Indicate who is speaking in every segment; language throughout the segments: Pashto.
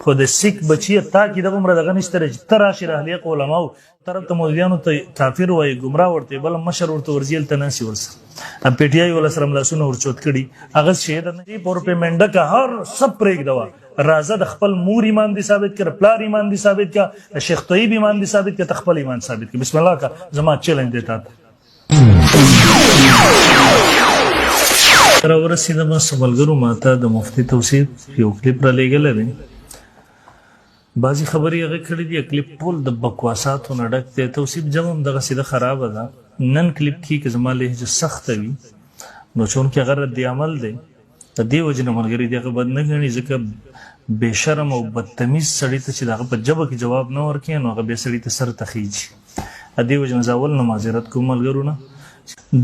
Speaker 1: خو د سیک بچی تا کې دغه عمر دغه نشته چې تر راشي اهلیق علماء طرف ته مولویانو ته کافر وای گمراه ورته بل مشر ورته ورزیل تناسي ورسره ام پی ټی آی ولا سره ملاسونه ورچوت کړي هغه شهید نه پور په منډه کا هر سب پرېګ دوا رازه د خپل مور ایمان دي ثابت کړ پلار ایمان دي ثابت کړ شیخ طیب ایمان دي ثابت کړ خپل ایمان ثابت کړ بسم الله کا زما چیلنج دیتا تر ورسېدم سوالګرو ماته د مفتی توصیف یو کلیپ را لېږلی دی بعضې خبرې هغه کړي دي کلیپ ټول د بکواساتو نه ډک دی توصیف جمع هم دغسې د خرابه ده نن کلیپ کې که زما لهجه سخته وي نو چونکې هغه رد عمل دی د دې وجې نه ملګري دې هغه بد نه ګڼي ځکه بېشرم او بدتمیز سړي ته چې د هغه په ژبه کې جواب نه ورکوي نو هغه بیا سړي ته سر ته خیجي د دې وجې نه زه اول نه معذرت کوم ملګرو نه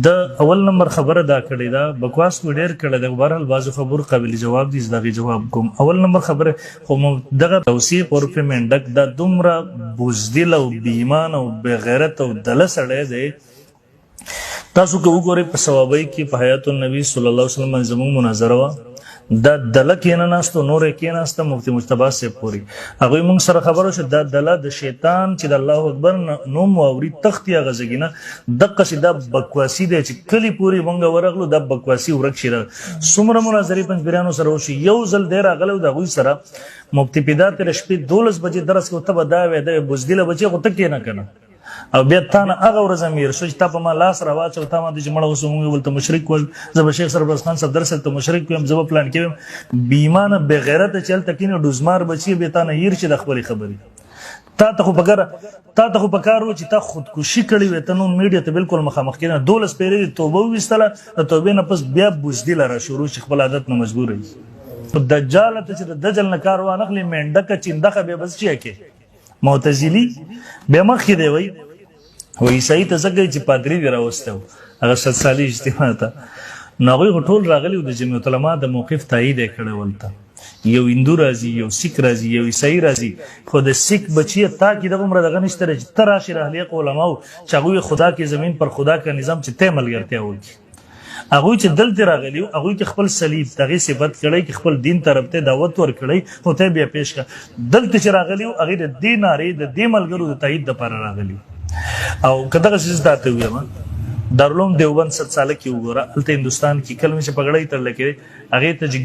Speaker 1: د اول نمبر خبره دا کړې ده بکواس مې ډېر کړی دی بهرحال بعضو خبرو قابل جواب دي زه د هغې جواب کوم اول نمبر خبره خو دغه توصیف ورپې منډک دا دومره بزدل او بېایمان او بېغیرت او دله سړی دی تاسو که وګورئ په ثوابۍ کې په حیات النبي صلی الله علیه وسلم باندې زموږ مناظره وه دا دله کېناستو نور یې کېناسته مفتي مجتبی صاحب پورې هغوی موږ سره خبره شوه دا دله د شیطان چې د الله اکبر نوم واوري تختي هغه ځګینه دقسې دا بکواسي دی چې کلي پورې موږ ورغلو دا بکواسي ورک شي څومره مناظرې پنځپیرانو سره وشي یو ځل دی راغلی د هغوی سره مفتي پیدا تېره شپې 12 بجې درس کوه ته به دا وې دا بزدله بچې خو ته کېنه که نه او بیا تا نه هغه ورځ امیر شو چې تا په ما لاس راواچو تا ما د چې مړه اوس موږ ولته مشرک ویل زه به شیخ سرفراز خان صاحب درس ته مشرک ویم زه به پلان کې ویم بېایمانه بېغیرته چې هلته کېنې ډوزمار بچي بیا تا نه هیر شي د خپلې خبرې تا ته خو په کار و چې تا خودکشي کړې وې ته نون میډیا ته بالکل مخامخ کېنه 12 پیرې دې توبه وویستله د توبې نه پس بیا بزدله را شروع شي خپل عادت نه مجبور وي دجال ته چې د دجل نه کار وانخلي مینډکه چندخه بیا بس چی کې معتزلي بیا مخکې دی وایي و عیسائی ته ځکه چې پادري دې راوستی و هغه 100 سالي اجتماع ته نو هغوی خو ټول راغلي وو د جمعیت العلما د موقف تایید یې کړی ولته یو هندو راځي یو سیک راځي یو عیسائی راځي خو د سیک بچی تا کې دغه عمره دغه نشته چې ته راشي اهلیق علماو چې هغوی خدا کې زمین پر خدا کا نظام چې ته ملګرتیا وکړي هغوی چې دلته راغلي وو هغوی کې خپل صلیب دغې صفت کړی چې خپل دین طرف ته دعوت ورکړی خو ته بیا پیش کړه دلته چې راغلي وو هغې د دې نارې د دې ملګرو د تایید دپاره راغلي او که دغه څیز دا ته ووایم دارالعلوم دیوبند 100 ساله کې وګوره هلته هندوستان کې کله مې چې پګړۍ تړلی کېدی هغې ته چې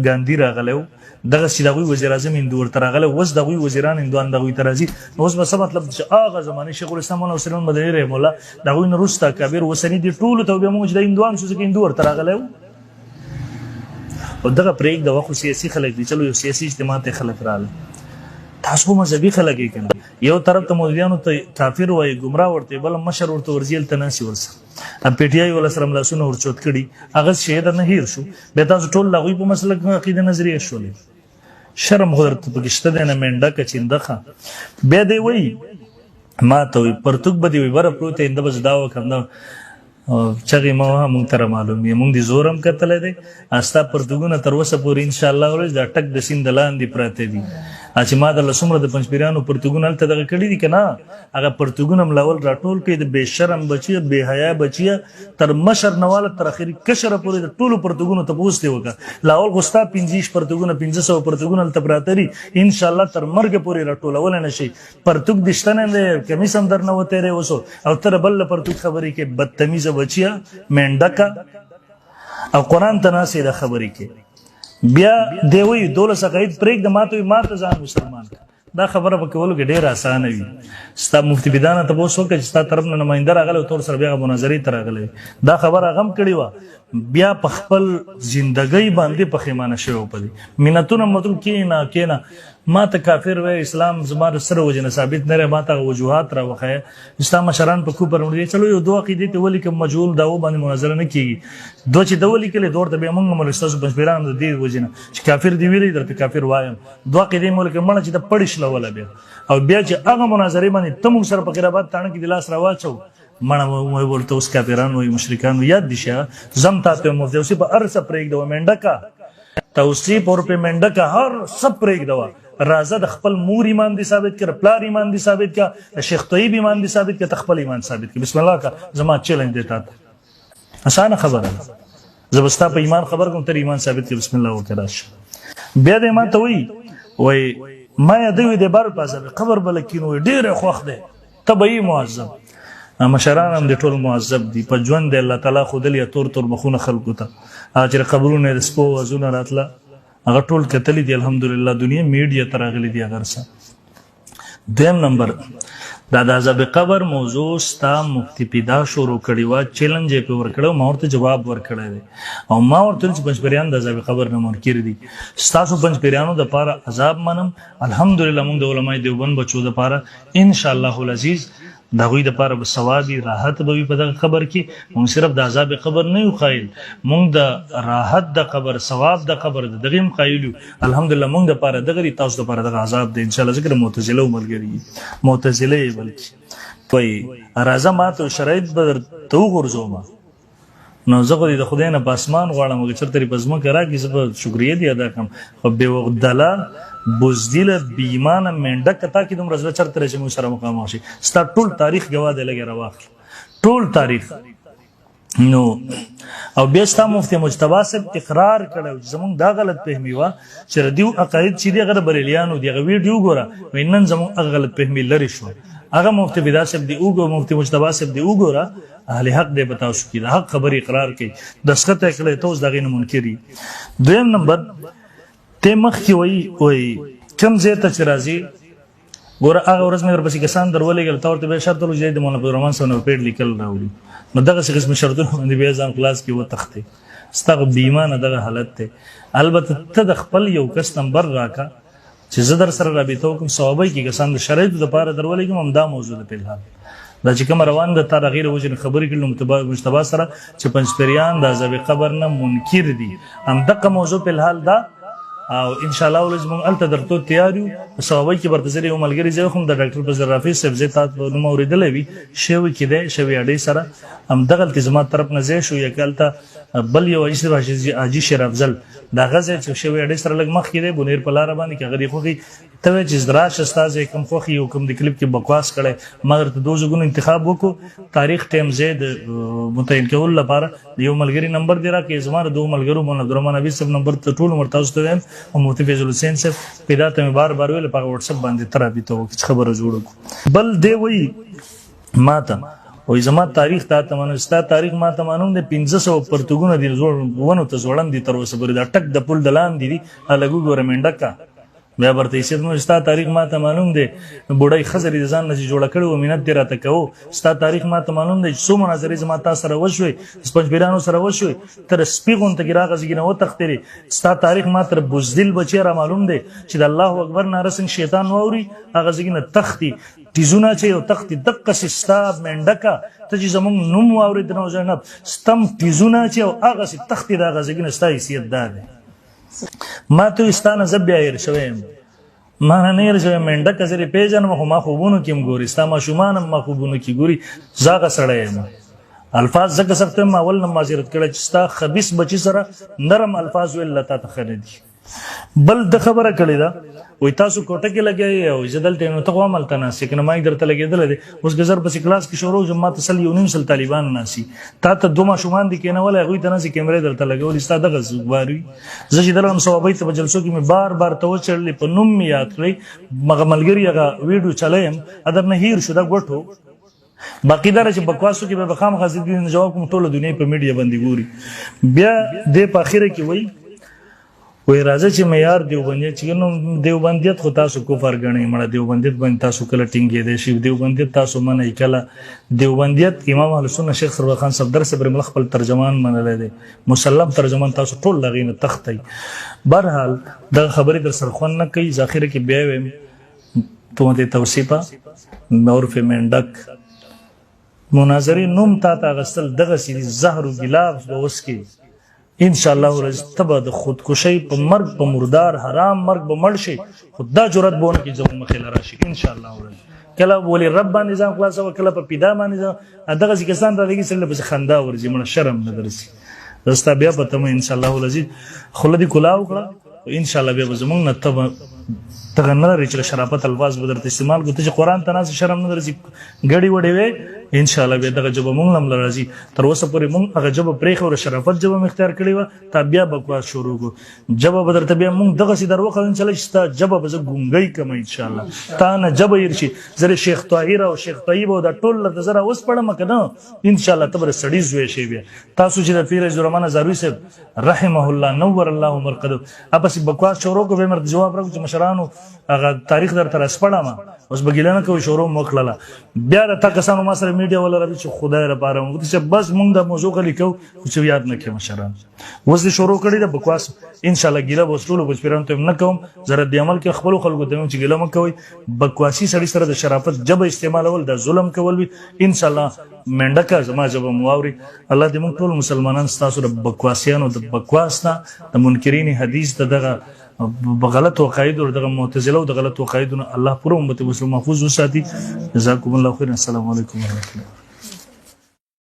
Speaker 1: ګاندي راغلی و دغسې د هغوی وزیر اعظم هندو ورته راغلی اوس د هغوی وزیران هندوان د هغوی ته راځي نو اوس به څه مطلب چې هغه زمانې شیخ الاسلام مولانا سلیمان مدني رحم الله د هغوی نه وروسته کابر اوسني دي ټولو ته بیا موږ چې د هندوان شو ځکه هندو ورته راغلی و او دغه پرېږده وه خو سیاسي خلک دي چلو یو سیاسي اجتماع ته خلک راغله تاسو مذهبي خلک یې کنه یو طرف ته مولویانو ته کافر وایي ګمراه ورته بل مشر ورته ورزیل تناسي ورسره ام پی ټی آی ولا سره ملاسونه ورچوت کړي هغه شهید نه هیر شو بیا تاسو ټول د هغوی په مسلک عقیده نظریه شولې شرم خو درته پکې شته دی نه منډکه چندخه بیا دی وایي ما ته وایي پرتوګ به دې وایي بره پروت دی انده به زه دا وکړم دا چغې مه وهه موږ ته رامعلوم یې موږ دې زور هم کتلی دی ستا پرتوګونه تر اوسه پورې انشاءالله ورځ دا ټک د سیند لاندې پراته دي چې ما درله څومره د پنجپیرانو پرتوګونه هلته دغه کړي دي که نه هغه پرتوګونه هم لاول راټول کړي د بې شرم بچیه بې حیا بچیه تر مشر نه واله تر اخري کشره پورې د ټولو پرتوګونو تپوس دې وکړه لاول خو ستا 50 پرتوګونه 500 پرتوګونه هلته پراته دي انشاءالله تر مرګه پورې راټولولی نه شي پرتوګ دې شته نه دی کمیس هم در نه وتیری اوسو او ته د بل له پرتوګ خبرې کې بدتمیزه بچیه منډکه او قرآن ته ناستې د خبرې کې بیا دی وایي 12 عقاید پرېږده ما ته وایي ما ته ځان مسلمان کړه دا خبره په کولو کې ډېره اسانه وي ستا مفتي بدانه تپوس وکړه چې ستا طرف نه نماینده راغلی او تور سره بیا مناظرې ته راغلی دا خبره هغه هم کړې وه بیا په خپل زندګۍ باندې پښیمانه شوی په دې منتونه مطلب کېنه ما ته کافر وی اسلام زما د سره وجې نه ثابت نه رہی ما ته وجوهات راوښیه اسلام مشران په کوپر وړي چلو یو دوه عقیدې ته ولیکم مجهول دا و باندې مناظره نه کېږي دوه چې ده ولیکلې دوه ورته بیا موږ هم ستاسو پنجپیران د دې وجې نه چې کافر دې ویلی درته کافر وایم دوه عقیدې مې ولیکم مړه چې د پړې شلوله بیا او بیا چې هغه مناظرې باندې ته موږ سره په قرابات تاڼه کې د لاس راواچو مړه ورته اوس کافران وایي مشرکان یاد دي شه زم تاته مفتي اوسې په هر څه پرېږده منډکه توصیف اور په منډکه هر څه پرېږده رازه د خپل مور ایمان دي ثابت کړ پلار ایمان دي ثابت کړ شیخ طیب ایمان دي ثابت کړ خپل ایمان ثابت کړ بسم الله کا زما چیلنج دیتا اسانه خبره زبستا په ایمان خبر کوم تر ایمان ثابت کړ بسم الله وکړه بیا دې ما ته وی وای ما یادوي د بار په عذاب قبر بلکینو ډیر خوښ دی تبعی معذب مشران هم د ټول معذب دي په ژوند د الله تعالی خودل یا تور مخونه خلقو ته اجر قبرونه د سپو وزونه راتله هغه ټول کتلی دي الحمدلله دنیا میډیا تراغلی دي اگر څه دیم نمبر دا د عذاب قبر موضوع ستا مفتی پیدا شروع کړي وا چیلنج یې په ورکړو ما ورته جواب ورکړی دی او ما ورته چې پنځپیران د عذاب قبر نه منکر دي ستاسو پنځپیرانو د پاره عذاب منم الحمدلله موږ د علماء دیوبند بچو د پاره ان شاء الله العزیز دا غوی د پاره ثوابي راحت به په دغه قبر کې موږ صرف د عذاب قبر نه یو قایل موږ د راحت د قبر ثواب د قبر د دغه قایل الحمدلله موږ د پاره دغه تاسو د پاره د عذاب د ان شاء الله ذکر معتزله ملګری معتزله بلکې وای راځه ماته شرایط بدر تو غرزوما نو زه د خدای نه پاسمان غواړم چې چرته پزما کرا کی زه شکریا دی ادا کوم خو به وغدلا بوزدل بیمانه منډه کتا کی دوم رزله چرته چې مو سره مقام شي ستا ټول تاریخ گواه دی لګي راوخ ټول تاریخ نو او بیا ستا مفتی مجتبی صاحب اقرار کړو زمونږ دا غلط فهمی وا چې دیو عقاید چې دی غره بریلیانو دی ویډیو ګوره وینن زمونږ غلط فهمی لري شو هغه مفتی بدا صاحب دی وګو مفتی مجتبی صاحب دی وګوره اهل حق دی بتاو شو کی دا حق خبر اقرار کوي دسخط کړي ته اوس دغه منکری دویم نمبر ته مخ کی وای کم زه ته راځي ګوره هغه ورځ مې ورپسې کسان درولې ګل تور ته به شرط له جید مولا عبدالرحمن سره پیډ لیکل راوړي نو دغه څه قسم شرطونه باندې بیا ځان کلاس کې و تخته ستغ بیمانه دغه حالت ته البته ته د خپل یو کس نمبر راکا چې زه در سره رابطه کوم ثوابي کې کسان د شرایط د پاره درولې کوم دا موضوع ده په الحال دا چې کوم روان د تر غیر وجه خبرې کړي مجتبی سره چې پنځپریان د عذاب قبر نه منکر دي هم دغه موضوع په الحال دا او ان شاء الله ولزم الته درته تیار یو ثوابي کې برتزري او ملګری زه هم د ډاکټر په زرافي صاحب زه تاسو نو اوریدلې وی شوی کې ده شوی اړې سره هم دغه التزامات طرف نه زه شو یکلته بل یو اجازه واجی اجي شر افضل دا غزه چې شوی اړې سره لګ مخ کې ده بنیر په لار باندې کې غری خوخي ته چې زراش استاد کوم خوخي او کوم د کلیپ کې بکواس کړي مگر ته دوه ځګونو انتخاب وکړو تاریخ ټیم زید متعین کول لپاره یو ملګری نمبر دی را کې زماره دوه ملګرو مون عبدالرحمن نبی صاحب نمبر ته ټول مرتاز ته او مفتی فیضل حسین صاحب پیدا ته بار بار ویل په واتس اپ باندې ترابطه وکړه خبره جوړو بل دی وی ماته وای زما تاریخ ته تمنستا تاریخ ما ته مانوم د 1500 پرتګونه دي زوړ ونه ته زوړن دي تر اوسه بری دا ټک د پل دلان دي الګو ګورمنډه کا بیا برته یې نو ستا تاریخ ما ته معلوم دی بوډای خزر دي ځان نه جوړ کړو او مینت دی راته کوو ستا تاریخ ما ته معلوم دی سو مناظرې زما تاسو سره وشوي سپنجبیرانو سره وشوي تر سپیغون ته ګراغه زګنه و تختري ستا تاریخ ما تر بوزدل بچی را معلوم دی چې د الله اکبر نارسن شیطان ووري هغه زګنه تختی تیزونه چې یو تختی دقه سستا منډکا ته چې زمونږ نوم واورید نو زنب ستم تیزونه چې هغه تختی دا غزګنه ستا حیثیت ده ما تو استانه زبیا ير شوم ما نه ير شوم منډه کزري پیژن ما خوبونو کیم ګوري ستا ما شومان ما خوبونو کی ګوري زاغه سړی الفاظ زکه سخت ما اول نه معذرت کړه چې ستا خبيث بچی سره نرم الفاظ ویل لته تخندي بل د خبره کړی دا وای تاسو کوټه کې لګي او زدل ته نو تقوا ملته ناسي کنه ما درته لګیدل دي اوس گزر په کلاس کې شروع جمعه تسل یو نیم سل طالبان ناسي تا ته دوه شومان دي کنه ولا غوي ته ناسي کیمرې درته لګول استاد غز غواري زه چې درم صوابي ته جلسو کې مې بار بار توچړلې په نوم می یاد کړی مغملګری هغه ویډیو چلایم ادر نه هیر شو دا غټو باقی دار چې بکواسو کې به بخام غزي دي جواب کوم ټوله دنیا په میډیا باندې ګوري بیا د په اخره کې وای وای راځي چې معیار دیوبندیت چې نو دیوبندیت خو تاسو کفر غنئ مړه دیوبندیت باندې تاسو کله ټینګې دي شی دیوبندیت تاسو منئ کله دیوبندیت امام اهل سنت شیخ سرور خان صفدر صبر مل خپل ترجمان منل دي مسلم ترجمان تاسو ټول لغینه تختي برحال د خبرې در سرخون نه کوي ذخیره کې بیا ویم ته توصیفه نور فمنډک مناظرې نوم تا غسل دغه سری زهر او ګلاف وسکي ان شاء الله ورځ تبه د خودکشي په مرګ په مردار حرام مرګ به مړ شي خدا جرأت بونه کې ځو مخې راشي ان شاء الله ورځ کله ولي رب نظام خلاص او کله په پیدا باندې دغه ځکسان راځي سره به خندا ورځي مړ شرم نه درسي رستا بیا په تم ان شاء الله ولذي خلدي کلاو کړه ان شاء الله بیا زمونږ نه تبه تغنر چې شرافت الفاظ بدرت استعمال کوته چې قران ته ناس شرم نه درسي غړي وړي وي ان شاء الله به دغه جبه مونږ هم راځي تر اوسه پورې مونږ هغه جبه پرېخه او شرافت جبه مختار کړی و تا بیا بکواس شروع کو جبه بدر ته بیا مونږ دغه سي درو خلن چلی شتا جبه به ګونګي کم ان شاء الله تا نه جبه يرشي زره شیخ طاهر او شیخ طیب او د ټول د زره اوس پړم کنه ان شاء الله تبر سړی زوي شي بیا تاسو چې د پیر زرمانه زاروي صاحب رحمه الله نور الله مرقد اپس بکواس شروع کو به مرد جواب راکو چې مشرانو هغه تاریخ در تر اسپړم اوس بګیلانه کوي شروع مخلله بیا د تاسو ما سره میډیا ولا ربي چې خدای لپاره موږ چې بس موږ د موضوع کلی کو چې یاد نه کې مشران وز شروع کړی د بکواس ان شاء الله ګیله وسلو بچپیران ته نه کوم زره د عمل کې خپل خلکو ته چې ګیله مکوي بکواسی سړی سره د شرافت جب استعمالول د ظلم کول وي ان شاء الله منډکه زما جب مواوري الله دې موږ ټول مسلمانان تاسو د بکواسیانو د بکواس نه د منکرین حدیث دغه بغلط عقاید او دغه معتزله او د غلط عقایدونو الله پر امت مسلمان محفوظ وساتي جزاكم الله خير السلام علیکم ورحمۃ اللہ